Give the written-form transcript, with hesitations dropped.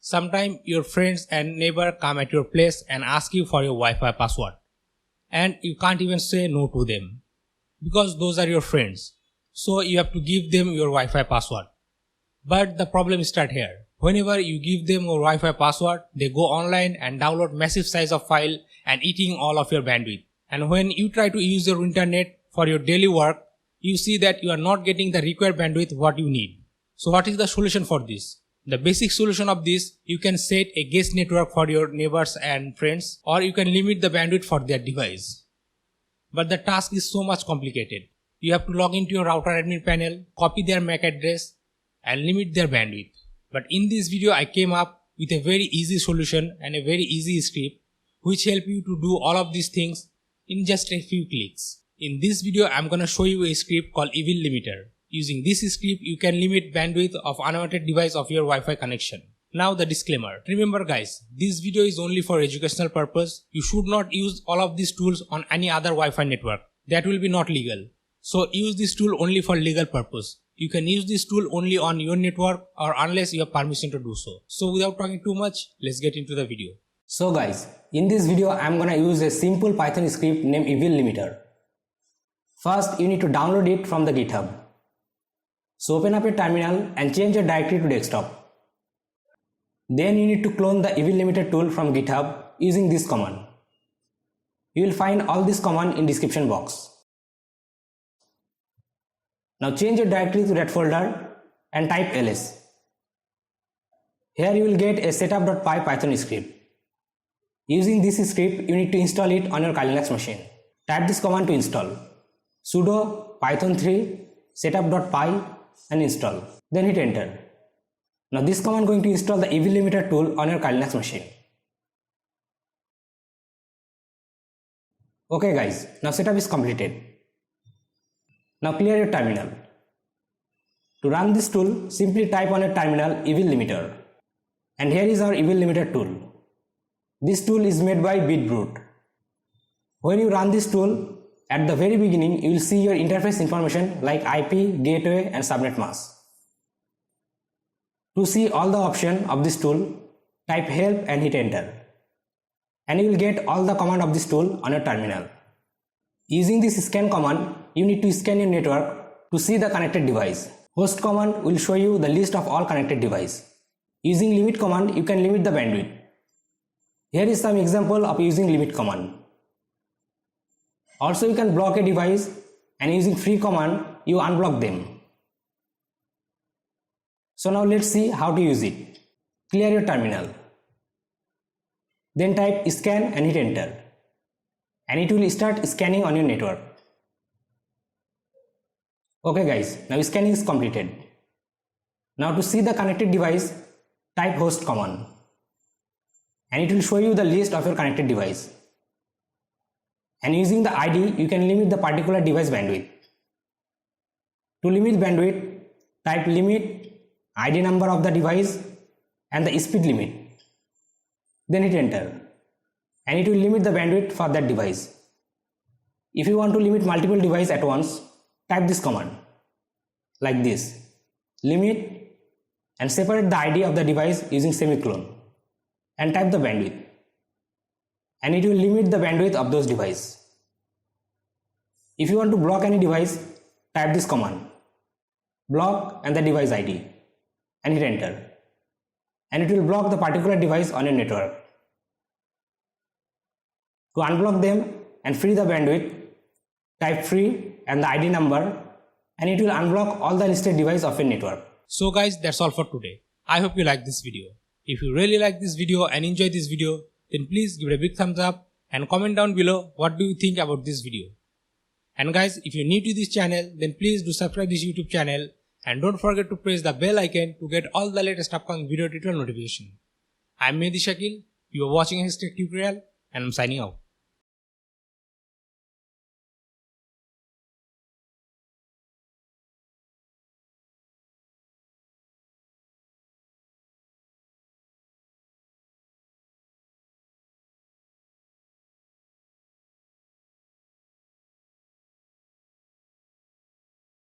Sometimes your friends and neighbor come at your place and ask you for your Wi-Fi password. And you can't even say no to them. Because those are your friends. So you have to give them your Wi-Fi password. But the problem starts here. Whenever you give them your Wi-Fi password, they go online and download massive size of file and eating all of your bandwidth. And when you try to use your internet for your daily work, you see that you are not getting the required bandwidth what you need. So what is the solution for this? The basic solution of this, you can set a guest network for your neighbors and friends, or you can limit the bandwidth for their device. But the task is so much complicated. You have to log into your router admin panel, copy their MAC address and limit their bandwidth. But in this video I came up with a very easy solution and a very easy script which help you to do all of these things in just a few clicks. In this video I am gonna show you a script called Evil Limiter. Using this script you can limit bandwidth of unwanted device of your Wi-Fi connection. Now the disclaimer. Remember guys, this video is only for educational purpose. You should not use all of these tools on any other Wi-Fi network. That will be not legal. So use this tool only for legal purpose. You can use this tool only on your network or unless you have permission to do so. So without talking too much, let's get into the video. So guys, in this video I am gonna use a simple Python script named Evil Limiter. First you need to download it from the GitHub. So open up a terminal and change your directory to desktop. Then you need to clone the Evil Limiter tool from GitHub using this command. You will find all this command in description box. Now change your directory to that folder and type ls. Here you will get a setup.py Python script. Using this script you need to install it on your Kali Linux machine. Type this command to install. Sudo python3 setup.py and install. Then hit enter. Now this command going to install the Evil Limiter tool on your Kali Linux machine. Okay guys, now setup is completed. Now clear your terminal. To run this tool, simply type on your terminal Evil Limiter. And here is our Evil Limiter tool. This tool is made by BitBrute. When you run this tool, at the very beginning you will see your interface information like IP, gateway and subnet mask. To see all the options of this tool, type help and hit enter. And you will get all the command of this tool on your terminal. Using this scan command, you need to scan your network to see the connected device. Host command will show you the list of all connected devices. Using limit command, you can limit the bandwidth. Here is some example of using limit command. Also you can block a device and using free command, you unblock them. So now let's see how to use it. Clear your terminal. Then type scan and hit enter. And it will start scanning on your network. Okay guys, now scanning is completed. Now to see the connected device, type host command. And it will show you the list of your connected device. And using the ID, you can limit the particular device bandwidth. To limit bandwidth, type limit, ID number of the device and the speed limit. Then hit enter. And it will limit the bandwidth for that device. If you want to limit multiple devices at once, type this command. Like this. Limit and separate the ID of the device using semicolon. And type the bandwidth. And it will limit the bandwidth of those devices. If you want to block any device, type this command. Block and the device ID. And hit enter. And it will block the particular device on your network. To unblock them and free the bandwidth, type free and the ID number and it will unblock all the listed devices of your network. So guys, that's all for today. I hope you like this video. If you really like this video and enjoy this video, then please give it a big thumbs up and comment down below what do you think about this video. And guys, if you're new to this channel, then please do subscribe this YouTube channel and don't forget to press the bell icon to get all the latest upcoming video tutorial notification. I'm Mehdi Shakil, you are watching a Tech tutorial and I'm signing out.